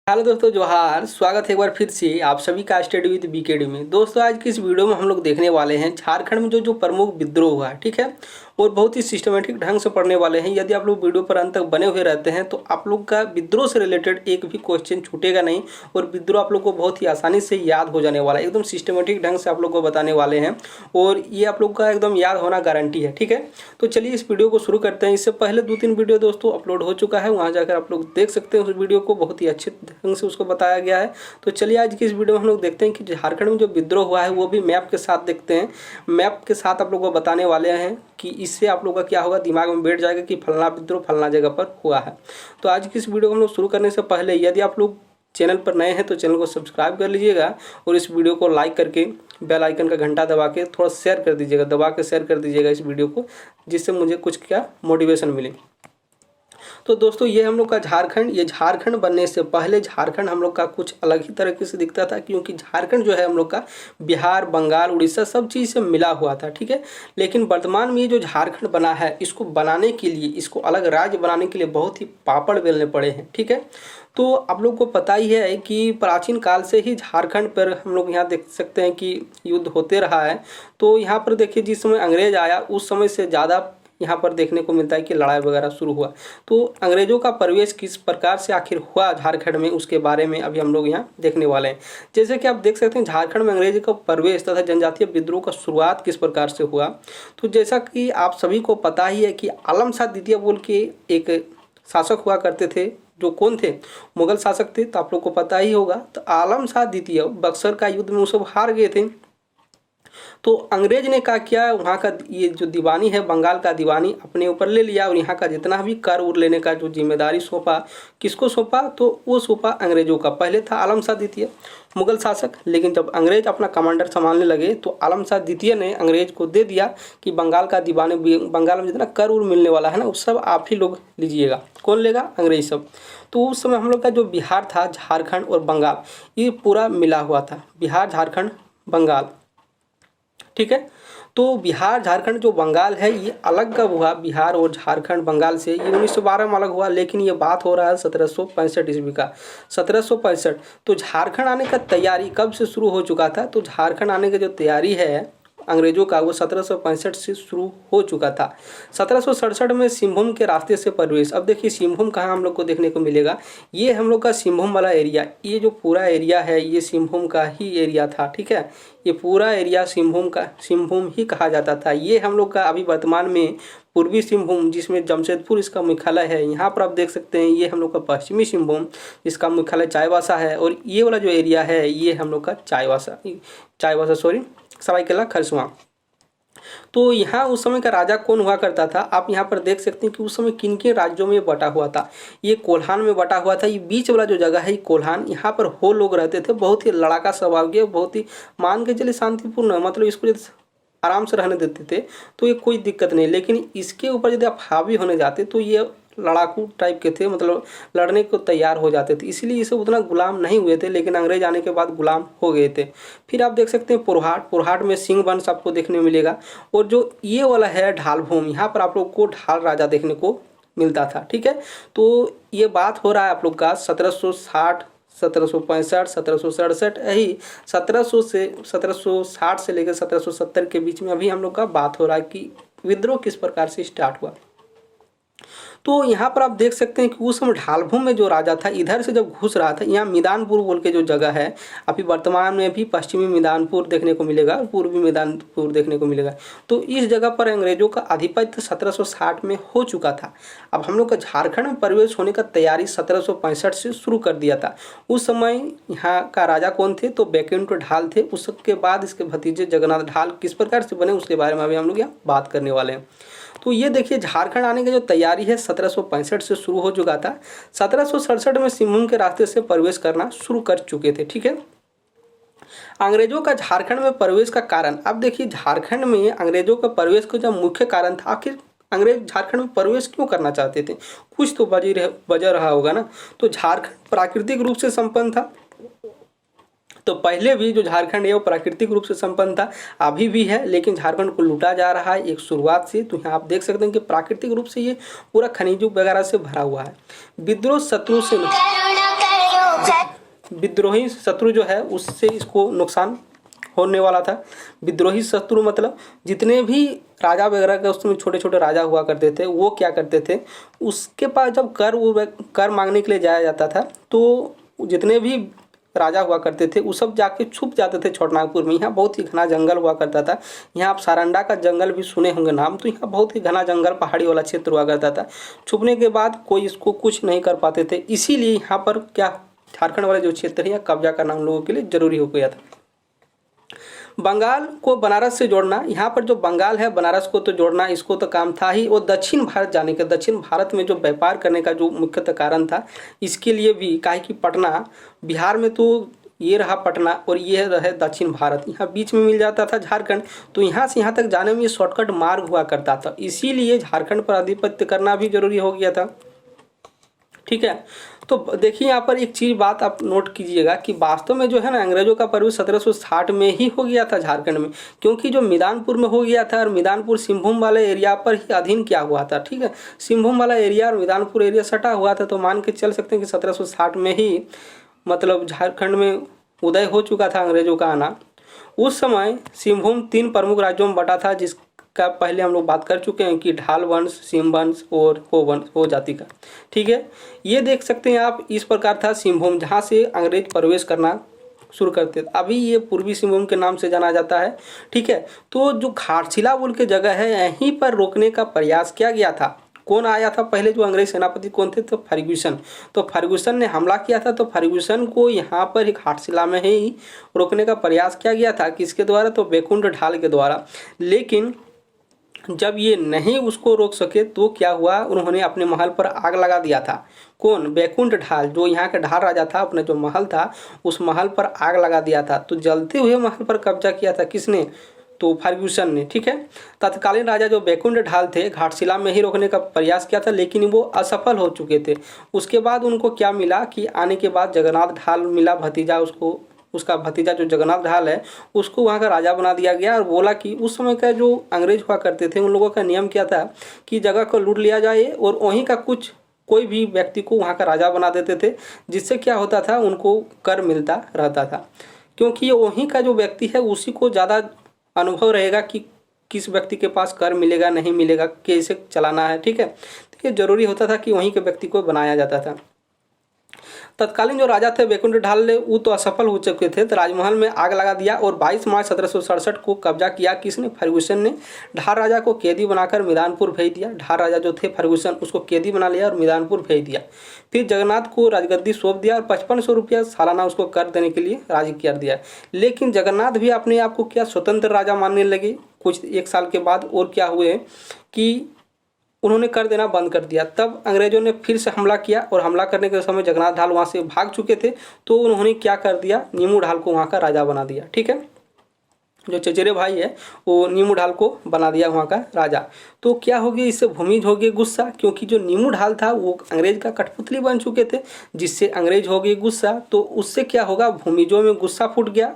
Hello दोस्तों, जोहार। स्वागत है एक बार फिर से आप सभी का स्टडी विद बीकेडी में। दोस्तों, आज की इस वीडियो में हम लोग देखने वाले हैं झारखंड में जो प्रमुख विद्रोह हुआ है, ठीक है, और बहुत ही सिस्टमेटिक ढंग से पढ़ने वाले हैं। यदि आप लोग वीडियो पर अंत तक बने हुए रहते हैं तो आप लोग का विद्रोह से रिलेटेड एक भी क्वेश्चन छूटेगा नहीं और विद्रोह आप लोग को बहुत ही आसानी से याद हो जाने वाला है। एकदम सिस्टमेटिक ढंग से आप लोग को बताने वाले हैं और ये आप लोग का एकदम याद होना गारंटी है, ठीक है। तो चलिए इस वीडियो को शुरू करते हैं। इससे पहले 2-3 वीडियो दोस्तों अपलोड हो चुका है, वहाँ जाकर आप लोग देख सकते हैं उस वीडियो को। बहुत ही अच्छे ढंग से उसको बताया गया है। तो चलिए आज की इस वीडियो में हम लोग देखते हैं कि झारखंड में जो विद्रोह हुआ है वो भी मैप के साथ देखते हैं। मैप के साथ आप लोग को बताने वाले हैं कि इससे आप लोग का क्या होगा, दिमाग में बैठ जाएगा कि फलना विद्रोह फलना जगह पर हुआ है। तो आज की इस वीडियो को हम लोग शुरू करने से पहले यदि आप लोग चैनल पर नए हैं तो चैनल को सब्सक्राइब कर लीजिएगा और इस वीडियो को लाइक करके बेल आइकन का घंटा दबा के थोड़ा शेयर कर दीजिएगा, दबा के शेयर कर दीजिएगा इस वीडियो को, जिससे मुझे कुछ क्या मोटिवेशन मिले। तो दोस्तों, ये हम लोग का झारखंड, ये झारखंड बनने से पहले झारखंड हम लोग का कुछ अलग ही तरीके से दिखता था, क्योंकि झारखंड जो है हम लोग का बिहार, बंगाल, उड़ीसा सब चीज़ से मिला हुआ था, ठीक है। लेकिन वर्तमान में ये जो झारखंड बना है, इसको बनाने के लिए, इसको अलग राज्य बनाने के लिए बहुत ही पापड़ बेलने पड़े हैं, ठीक है। तो आप लोग को पता ही है कि प्राचीन काल से ही झारखंड पर हम लोग यहाँ देख सकते हैं कि युद्ध होते रहा है। तो यहाँ पर देखिए, जिस समय अंग्रेज आया उस समय से ज़्यादा यहाँ पर देखने को मिलता है कि लड़ाई वगैरह शुरू हुआ। तो अंग्रेजों का प्रवेश किस प्रकार से आखिर हुआ झारखंड में, उसके बारे में अभी हम लोग यहाँ देखने वाले हैं। जैसे कि आप देख सकते हैं झारखंड में अंग्रेज का प्रवेश तथा जनजातीय विद्रोह का शुरुआत किस प्रकार से हुआ। तो जैसा कि आप सभी को पता ही है कि आलम शाह द्वितीय बोल के एक शासक हुआ करते थे, जो कौन थे, मुगल शासक थे। तो आप लोग को पता ही होगा। तो आलम शाह द्वितीय बक्सर का युद्ध में वो सब हार गए थे। तो अंग्रेज ने क्या किया, वहाँ का ये जो दीवानी है, बंगाल का दीवानी अपने ऊपर ले लिया और यहाँ का जितना भी कर उर लेने का जो जिम्मेदारी सौंपा, किसको सौंपा, तो वो सौंपा अंग्रेजों का। पहले था आलम शाह द्वितीय मुगल शासक, लेकिन जब अंग्रेज अपना कमांडर संभालने लगे तो आलम शाह द्वितीय ने अंग्रेज को दे दिया कि बंगाल का दीवानी, बंगाल में जितना कर उर मिलने वाला है ना, वो सब आप ही लोग लीजिएगा। कौन लेगा? अंग्रेज सब। तो उस समय हम लोग का जो बिहार था, झारखंड और बंगाल, ये पूरा मिला हुआ था, बिहार, झारखंड, बंगाल, ठीक है। तो बिहार, झारखंड, जो बंगाल है, ये अलग कब हुआ बिहार और झारखंड बंगाल से? ये 1912 में अलग हुआ, लेकिन ये बात हो रहा है 1765 ईस्वी का, 1765। तो झारखंड आने का तैयारी कब से शुरू हो चुका था? तो झारखंड आने की जो तैयारी है अंग्रेजों का, वो 1765 से शुरू हो चुका था। 1767 में सिंहभूम के रास्ते से प्रवेश। अब देखिए सिंहभूम कहाँ हम लोग को देखने को मिलेगा, ये हम लोग का सिंहभूम वाला एरिया, ये जो पूरा एरिया है ये सिंहभूम का ही एरिया था, ठीक है। ये पूरा एरिया सिंहभूम ही कहा जाता था। ये हम लोग का अभी वर्तमान में पूर्वी सिंहभूम, जिसमें जमशेदपुर इसका मुख्यालय है, यहाँ पर आप देख सकते हैं। ये हम लोग का पश्चिमी सिंहभूम, जिसका मुख्यालय चाईबासा है, और ये वाला जो एरिया है ये हम लोग का सरायकेला खरसावां। तो यहाँ उस समय का राजा कौन हुआ करता था, आप यहाँ पर देख सकते हैं कि उस समय किन किन राज्यों में बटा हुआ था। ये कोल्हान में बटा हुआ था। ये बीच वाला जो जगह है कोल्हान, यहाँ पर हो लोग रहते थे, बहुत ही लड़ाका स्वभाव के, बहुत ही मान के चलिए शांतिपूर्ण, मतलब इसको आराम से रहने देते थे तो ये कोई दिक्कत नहीं। लेकिन इसके ऊपर यदि आप हावी होने जाते तो ये लड़ाकू टाइप के थे, मतलब लड़ने को तैयार हो जाते थे, इसीलिए इसे उतना गुलाम नहीं हुए थे। लेकिन अंग्रेज आने के बाद गुलाम हो गए थे। फिर आप देख सकते हैं पुरहाट में सिंह वंश आपको देखने मिलेगा। और जो ये वाला है ढालभूम, यहाँ पर आप लोग को ढाल राजा देखने को मिलता था, ठीक है। तो ये बात हो रहा है आप लोग का 1760, 1765, 1767, यही 1760 से लेकर 1770 के बीच में अभी हम लोग का बात हो रहा है कि विद्रोह किस प्रकार से स्टार्ट हुआ। तो यहाँ पर आप देख सकते हैं कि उस समय ढालभूम में जो राजा था, इधर से जब घुस रहा था, यहाँ मैदानपुर बोल के जो जगह है, अभी वर्तमान में भी पश्चिमी मैदानपुर देखने को मिलेगा, पूर्वी मैदानपुर देखने को मिलेगा। तो इस जगह पर अंग्रेजों का आधिपत्य 1760 में हो चुका था। अब हम लोग का झारखंड में प्रवेश होने का तैयारी 1765 से शुरू कर दिया था। उस समय यहाँ का राजा कौन थे? तो बैकुंठ ढाल थे। उसके बाद इसके भतीजे जगन्नाथ ढाल किस प्रकार से बने, उसके बारे में अभी हम लोग यहाँ बात करने वाले हैं। तो ये देखिए झारखंड आने की जो तैयारी है 1765 से शुरू हो चुका था। 1767 में सिंहभूम के रास्ते से प्रवेश करना शुरू कर चुके थे, ठीक है। अंग्रेजों का झारखंड में प्रवेश का कारण, अब देखिए झारखंड में अंग्रेजों का प्रवेश का जो मुख्य कारण था, आखिर अंग्रेज झारखंड में प्रवेश क्यों करना चाहते थे? कुछ तो वजह रहा होगा ना। तो झारखंड प्राकृतिक रूप से संपन्न था। तो पहले भी जो झारखंड है वो प्राकृतिक रूप से संपन्न था, अभी भी है, लेकिन झारखंड को लूटा जा रहा है एक शुरुआत से। तो यहाँ आप देख सकते हैं कि प्राकृतिक रूप से ये पूरा खनिजों वगैरह से भरा हुआ है। विद्रोह शत्रु से विद्रोही शत्रु जो है उससे इसको नुकसान होने वाला था। विद्रोही शत्रु मतलब जितने भी राजा वगैरह के उसमें छोटे छोटे राजा हुआ करते थे, वो क्या करते थे, उसके पास जब कर मांगने के लिए जाया जाता था तो जितने भी राजा हुआ करते थे वो सब जाके छुप जाते थे छोटनागपुर में। यहाँ बहुत ही घना जंगल हुआ करता था। यहाँ आप सारंडा का जंगल भी सुने होंगे नाम, तो यहाँ बहुत ही घना जंगल पहाड़ी वाला क्षेत्र हुआ करता था। छुपने के बाद कोई इसको कुछ नहीं कर पाते थे, इसीलिए यहाँ पर क्या झारखंड वाले जो क्षेत्र है कब्जा करना उन लोगों के लिए जरूरी हो गया था। बंगाल को बनारस से जोड़ना, यहाँ पर जो बंगाल है बनारस को तो जोड़ना इसको तो काम था ही, और दक्षिण भारत जाने का, दक्षिण भारत में जो व्यापार करने का जो मुख्यतः कारण था, इसके लिए भी काहे कि पटना बिहार में तो ये रहा पटना और ये रहे दक्षिण भारत, यहाँ बीच में मिल जाता था झारखंड, तो यहाँ से यहाँ तक जाने में ये शॉर्टकट मार्ग हुआ करता था, इसीलिए झारखंड पर आधिपत्य करना भी जरूरी हो गया था। ठीक है, तो देखिए यहाँ पर एक चीज़ बात आप नोट कीजिएगा कि वास्तव में जो है ना अंग्रेजों का प्रवेश 1760 में ही हो गया था झारखंड में, क्योंकि जो मैदानपुर में हो गया था और मैदानपुर सिंहभूम वाले एरिया पर ही अधीन किया हुआ था। ठीक है, सिंहभूम वाला एरिया और मैदानपुर एरिया सटा हुआ था, तो मान के चल सकते हैं कि 1760 में ही मतलब झारखंड में उदय हो चुका था अंग्रेजों का आना। उस समय सिंहभूम 3 प्रमुख राज्यों में बटा था, जिसका पहले हम लोग बात कर चुके हैं कि ढाल वंश, सिंह वंश और हो जाति का। ठीक है, ये देख सकते हैं आप, इस प्रकार था सिंहभूम जहाँ से अंग्रेज प्रवेश करना शुरू करते थे। अभी ये पूर्वी सिंहभूम के नाम से जाना जाता है। ठीक है, तो जो घाटशिला बोल के जगह है यहीं पर रोकने का प्रयास किया गया था। कौन आया था पहले, जो अंग्रेज सेनापति कौन थे, तो फर्ग्यूसन। तो फर्ग्यूसन ने हमला किया था, तो फर्ग्यूसन को यहाँ पर ही घाटशिला में ही रोकने का प्रयास किया गया था। किसके द्वारा, तो बैकुंठ ढाल के द्वारा। लेकिन जब ये नहीं उसको रोक सके तो क्या हुआ, उन्होंने अपने महल पर आग लगा दिया था। कौन, बैकुंठ ढाल, जो यहाँ का ढाल राजा था, अपने जो महल था उस महल पर आग लगा दिया था। तो जलते हुए महल पर कब्जा किया था किसने, तो फर्ग्यूसन ने। ठीक है, तत्कालीन राजा जो बैकुंठ ढाल थे घाटशिला में ही रोकने का प्रयास किया था, लेकिन वो असफल हो चुके थे। उसके बाद उनको क्या मिला कि आने के बाद जगन्नाथ ढाल मिला, भतीजा, उसका भतीजा जो जगन्नाथ ढाल है उसको वहाँ का राजा बना दिया गया। और बोला कि उस समय का जो अंग्रेज हुआ करते थे उन लोगों का नियम क्या था कि जगह को लूट लिया जाए और वहीं का कोई भी व्यक्ति को वहाँ का राजा बना देते थे, जिससे क्या होता था उनको कर मिलता रहता था, क्योंकि ये वहीं का जो व्यक्ति है उसी को ज़्यादा अनुभव रहेगा कि किस व्यक्ति के पास कर मिलेगा नहीं मिलेगा, कैसे चलाना है। ठीक है, तो ये जरूरी होता था कि वहीं के व्यक्ति को बनाया जाता था। तत्कालीन जो राजा थे बैकुंठ ढाल वो तो असफल हो चुके थे, तो राजमहल में आग लगा दिया और 22 मार्च 1767 को कब्जा किया। किसने, फर्ग्यूसन ने। ढाल राजा को कैदी बनाकर मैदानपुर भेज दिया। ढाल राजा जो थे फर्ग्यूसन उसको कैदी बना लिया और मैदानपुर भेज दिया। फिर जगन्नाथ को राजगद्दी सौंप दिया और 5500 रुपया सालाना उसको कर देने के लिए राजी कर दिया। लेकिन जगन्नाथ भी अपने आप को क्या स्वतंत्र राजा मानने लगे कुछ 1 साल के बाद, और क्या हुए कि उन्होंने कर देना बंद कर दिया। तब अंग्रेजों ने फिर से हमला किया और हमला करने के समय जगन्नाथ ढाल वहाँ से भाग चुके थे, तो उन्होंने क्या कर दिया, नीमू ढाल को वहाँ का राजा बना दिया। ठीक है, जो चचेरे भाई है वो नीमू ढाल को बना दिया वहाँ का राजा। तो क्या हो गया, इससे भूमिज हो गए गुस्सा, क्योंकि जो नीमू ढाल था वो अंग्रेज का कठपुतली बन चुके थे, जिससे अंग्रेज हो गए गुस्सा। तो उससे क्या होगा, भूमिजों में गुस्सा फूट गया।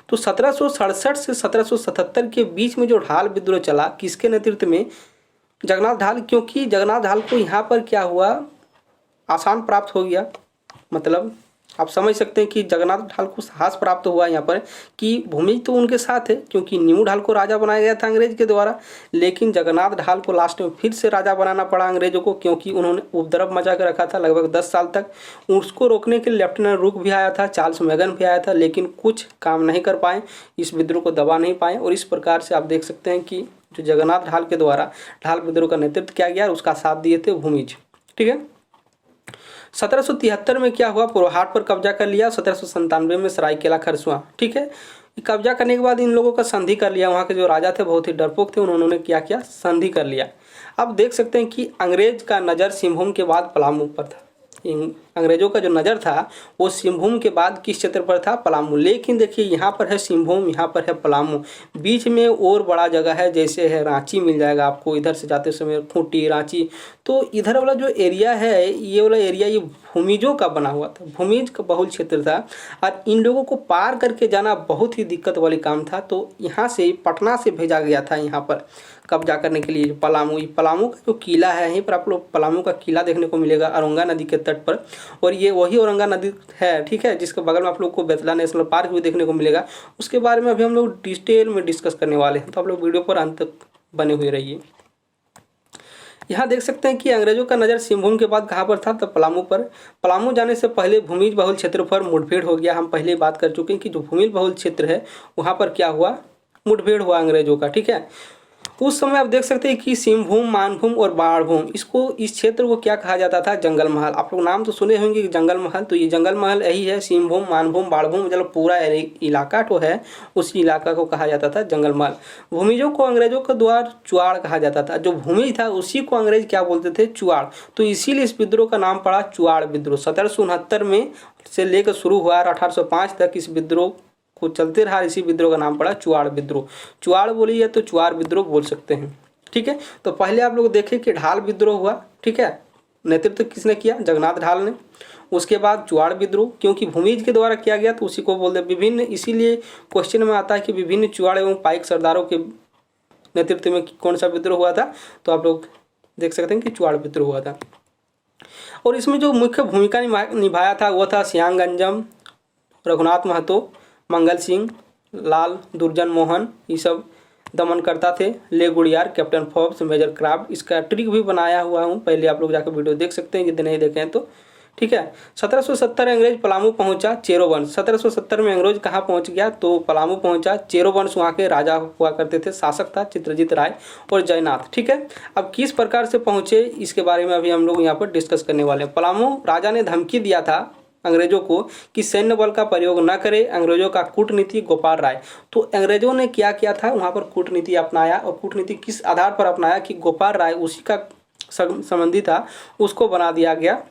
तो 1767 से 1777 के बीच में जो ढाल विद्रोह चला, किसके नेतृत्व में, जगन्नाथ ढाल। क्योंकि जगन्नाथ ढाल को यहाँ पर क्या हुआ, आसान प्राप्त हो गया, मतलब आप समझ सकते हैं कि जगन्नाथ ढाल को साहस प्राप्त हुआ यहाँ पर कि भूमि तो उनके साथ है, क्योंकि नीमू ढाल को राजा बनाया गया था अंग्रेज के द्वारा। लेकिन जगन्नाथ ढाल को लास्ट में फिर से राजा बनाना पड़ा अंग्रेजों को, क्योंकि उन्होंने उपद्रव मचा कर रखा था लगभग 10 साल तक। उसको रोकने के लिए लेफ्टिनेंट रूक भी आया था, चार्ल्स मैगन भी आया था, लेकिन कुछ काम नहीं कर पाए, इस विद्रोह को दबा नहीं पाए। और इस प्रकार से आप देख सकते हैं कि जो जगन्नाथ ढाल के द्वारा ढाल विद्रोह का नेतृत्व किया गया, उसका साथ दिए थे भूमिज। ठीक है, 1773 में क्या हुआ, पुरोहाट पर कब्जा कर लिया। 1797 में सरायकेला खरसुआ। ठीक है, कब्जा करने के बाद इन लोगों का संधि कर लिया। वहाँ के जो राजा थे बहुत ही डरपोक थे, उन्होंने क्या किया, संधि कर लिया। अब देख सकते हैं कि अंग्रेज का नज़र सिंहभूम के बाद पलामू पर था। अंग्रेजों का जो नज़र था वो सिंहभूम के बाद किस क्षेत्र पर था, पलामू। लेकिन देखिए यहाँ पर है सिंहभूम, यहाँ पर है पलामू, बीच में और बड़ा जगह है, जैसे है रांची मिल जाएगा आपको इधर से जाते समय, खूंटी, रांची। तो इधर वाला जो एरिया है, ये वाला एरिया ये भूमिजों का बना हुआ था, भूमिज का बहुल क्षेत्र था, और इन लोगों को पार करके जाना बहुत ही दिक्कत वाली काम था। तो यहाँ से पटना से भेजा गया था यहाँ पर कब्जा करने के लिए पलामू। पलामू का जो किला है, यहीं पर आप लोग पलामू का किला देखने को मिलेगा अरंगा नदी के तट पर। और ये वही औरंगा नदी है, ठीक है, जिसके बगल में आप लोग को बेतला नेशनल पार्क भी देखने को मिलेगा। उसके बारे में अभी हम लोग डिटेल में डिस्कस करने वाले हैं, तो आप लोग वीडियो पर अंत तक बने हुए रहिए। यहाँ देख सकते हैं कि अंग्रेजों का नज़र सिंहभूम के बाद कहाँ पर था, तो पलामू पर। पलामू जाने से पहले भूमि बहुल क्षेत्र पर मुठभेड़ हो गया। हम पहले बात कर चुके हैं कि जो भूमि बहुल क्षेत्र है वहाँ पर क्या हुआ, मुठभेड़ हुआ अंग्रेजों का, ठीक है। उस समय आप देख सकते हैं कि सिंहभूम, मानभूम और बाणभूम, इस क्षेत्र को क्या कहा जाता था, जंगल महल। आप लोग नाम तो सुने होंगे कि जंगल महल, तो ये जंगल महल यही है। सिंहभूम, मानभूम, बाणभूम, मतलब पूरा इलाका तो है, उस इलाका को कहा जाता था जंगल महल। भूमिजों को अंग्रेजों के द्वारा चुआड़ कहा जाता था। जो भूमि था उसी को अंग्रेज क्या बोलते थे, चुआड़। तो इसीलिए इस विद्रोह का नाम पड़ा चुआड़ विद्रोह। 1769 में से लेकर शुरू हुआ और 1805 तक इस विद्रोह को चलते रहा। इसी विद्रोह का नाम पड़ा चुआड़ विद्रोह। चुआड़ बोलिए तो चुआड़ विद्रोह बोल सकते हैं, ठीक है। तो पहले आप लोग देखें कि ढाल विद्रोह हुआ, ठीक है, नेतृत्व किसने किया, जगन्नाथ ढाल ने। उसके बाद चुआड़ विद्रोह, क्योंकि भूमिज के द्वारा किया गया तो उसी को बोलते विभिन्न, इसीलिए क्वेश्चन में आता है कि विभिन्न चुआड़ एवं पाइक सरदारों के नेतृत्व में कौन सा विद्रोह हुआ था, तो आप लोग देख सकते हैं कि चुआड़ विद्रोह हुआ था। और इसमें जो मुख्य भूमिका निभाया था वो था सियांग अंजम, रघुनाथ महतो, मंगल सिंह, लाल दुर्जन मोहन, ये सब दमन करता थे। ले गुड़ियार, कैप्टन फोर्ब्स, मेजर क्राफ्ट, इसका ट्रिक भी बनाया हुआ हूँ, पहले आप लोग जाकर वीडियो देख सकते हैं यदि नहीं देखे हैं तो, ठीक है। 1770 अंग्रेज पलामू पहुंचा, चेरो वंश। 1770 में अंग्रेज कहाँ पहुंच गया, तो पलामू पहुंचा। चेरो वंश वहाँ के राजा हुआ करते थे, शासक था चित्रजीत राय और जयनाथ, ठीक है। अब किस प्रकार से पहुंचे इसके बारे में अभी हम लोग यहाँ पर डिस्कस करने वाले हैं। पलामू राजा ने धमकी दिया था अंग्रेजों को कि सैन्य बल का प्रयोग न करे। अंग्रेजों का कूटनीति गोपाल राय, तो अंग्रेजों ने क्या किया था, वहाँ पर कूटनीति अपनाया। और कूटनीति किस आधार पर अपनाया कि गोपाल राय उसी का संबंधी था, उसको बना दिया गया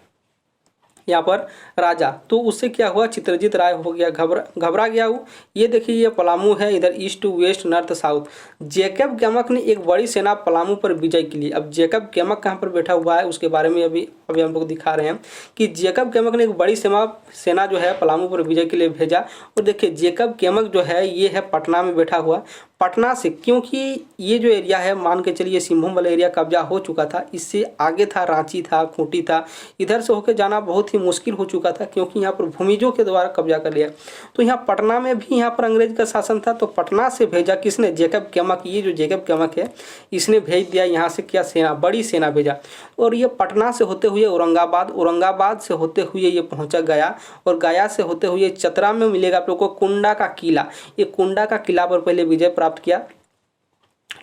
यहाँ पर राजा। तो उससे क्या हुआ, चित्रजीत राय हो गया घबरा गया वो। ये देखिए ये पलामू है, इधर east to west, north south. Jacob केमक ने एक बड़ी सेना पलामू पर विजय के लिए, अब जेकब केमक कहाँ पर बैठा हुआ है उसके बारे में अभी हम लोग दिखा रहे हैं कि जेकब केमक ने एक बड़ी सेना जो है पलामू पर विजय के लिए भेजा। और देखिए जेकब केमक जो है ये है पटना में बैठा हुआ। पटना से, क्योंकि ये जो एरिया है मान के चलिए सिंहभूम वाला एरिया कब्जा हो चुका था, इससे आगे था रांची था, खूंटी था, इधर से होकर जाना बहुत ही मुश्किल हो चुका था क्योंकि यहाँ पर भूमिजों के द्वारा कब्जा कर लिया। तो यहाँ पटना में भी यहाँ पर अंग्रेज का शासन था। तो पटना से भेजा किसने, जेकब केमक। ये जो जेकब केमक है इसने भेज दिया यहाँ से क्या, सेना, बड़ी सेना भेजा। और ये पटना से होते हुए औरंगाबाद, औरंगाबाद से होते हुए ये पहुँचा गया, और गया से होते हुए चतरा में मिलेगा आप लोग को कुंडा का किला। ये कुंडा का किला पर पहले विजय प्राप्त किया,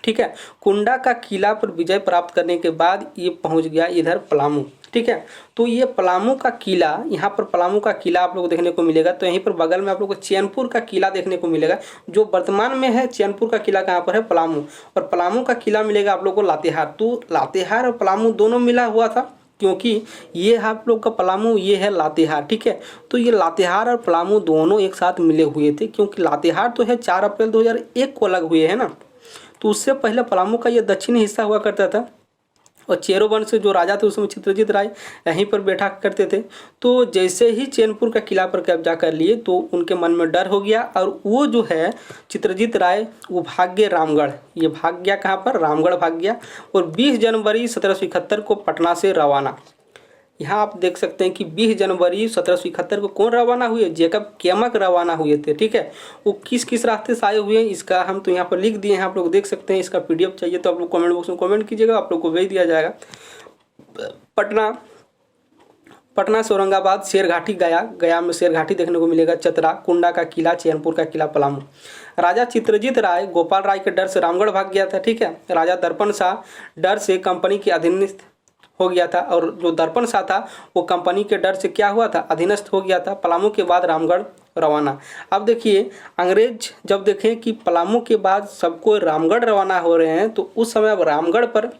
ठीक है। कुंडा का किला पर विजय प्राप्त करने के बाद ये पहुंच गया इधर पलामू, ठीक है। तो ये पलामू का किला, यहाँ पर पलामू का किला आप लोग को देखने को मिलेगा। तो यहीं पर बगल में आप लोग को चैनपुर का किला देखने को मिलेगा, जो वर्तमान में है। चैनपुर का किला कहाँ पर है, पलामू। और पलामू का किला मिलेगा आप लोग को लातेहार। तो लातेहार और पलामू दोनों मिला हुआ था, क्योंकि ये आप लोग का पलामू, ये है लातेहार, ठीक है। तो ये लातेहार और पलामू दोनों एक साथ मिले हुए थे, क्योंकि लातेहार तो है 4 अप्रैल 2001 को अलग हुए है ना। तो उससे पहले पलामू का ये दक्षिणी हिस्सा हुआ करता था। और चेरो वंश से जो राजा थे उसमें चित्रजीत राय यहीं पर बैठा करते थे। तो जैसे ही चैनपुर का किला पर कब्जा कर लिए तो उनके मन में डर हो गया, और वो जो है चित्रजीत राय वो भाग गए रामगढ़। ये भाग गया कहाँ पर, रामगढ़ भाग गया। और 20 जनवरी 1771 को पटना से रवाना। यहाँ आप देख सकते हैं कि 20 जनवरी 1771 को कौन रवाना हुए, जेकब केमक रवाना हुए थे, ठीक है। वो किस किस रास्ते से आए हुए हैं इसका हम तो यहाँ पर लिख दिए हैं, आप लोग देख सकते हैं। इसका PDF चाहिए तो आप लोग कमेंट बॉक्स में कमेंट कीजिएगा, आप लोग को भेज दिया जाएगा। पटना से औरंगाबाद, शेरघाटी गया, गया में शेरघाटी देखने को मिलेगा, चतरा, कुंडा का किला, चैनपुर का किला, पलामू। राजा चित्रजीत राय गोपाल राय के डर से रामगढ़ भाग गया था, ठीक है। राजा दर्पण शाह डर से कंपनी के अधीनस्थ हो गया था, और जो दर्पण शाह था वो कंपनी के डर से क्या हुआ था, अधीनस्थ हो गया था। पलामू के बाद रामगढ़ रवाना। अब देखिए अंग्रेज जब देखें कि पलामू के बाद सबको रामगढ़ रवाना हो रहे हैं, तो उस समय अब रामगढ़ पर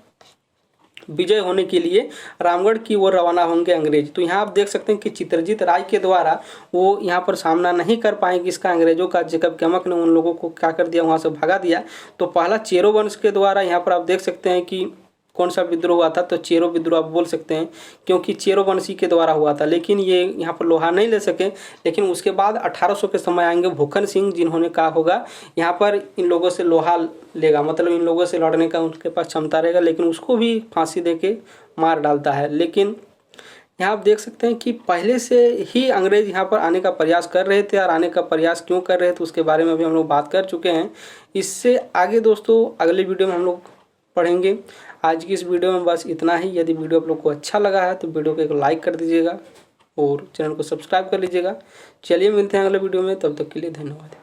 विजय होने के लिए रामगढ़ की ओर रवाना होंगे अंग्रेज। तो यहाँ आप देख सकते हैं कि चित्रजीत राय के द्वारा वो यहाँ पर सामना नहीं कर पाएंगे इसका अंग्रेजों का। जेकब केमक ने उन लोगों को क्या कर दिया, वहाँ से भगा दिया। तो पहला चेरो वंश के द्वारा यहाँ पर आप देख सकते हैं कि कौन सा विद्रोह हुआ था, तो चेरो विद्रोह आप बोल सकते हैं, क्योंकि चेरो वंशी के द्वारा हुआ था। लेकिन ये यहाँ पर लोहा नहीं ले सके। लेकिन उसके बाद 1800 के समय आएंगे भूखन सिंह, जिन्होंने कहा होगा यहाँ पर इन लोगों से लोहा लेगा, मतलब इन लोगों से लड़ने का उनके पास क्षमता रहेगा, लेकिन उसको भी फांसी दे के मार डालता है। लेकिन यहाँ आप देख सकते हैं कि पहले से ही अंग्रेज यहाँ पर आने का प्रयास कर रहे थे, और आने का प्रयास क्यों कर रहे थे उसके बारे में भी हम लोग बात कर चुके हैं। इससे आगे दोस्तों अगले वीडियो में हम लोग पढ़ेंगे। आज की इस वीडियो में बस इतना ही। यदि वीडियो आप लोग को अच्छा लगा है तो वीडियो को एक लाइक कर दीजिएगा और चैनल को सब्सक्राइब कर लीजिएगा। चलिए मिलते हैं अगले वीडियो में, तब तक के लिए धन्यवाद।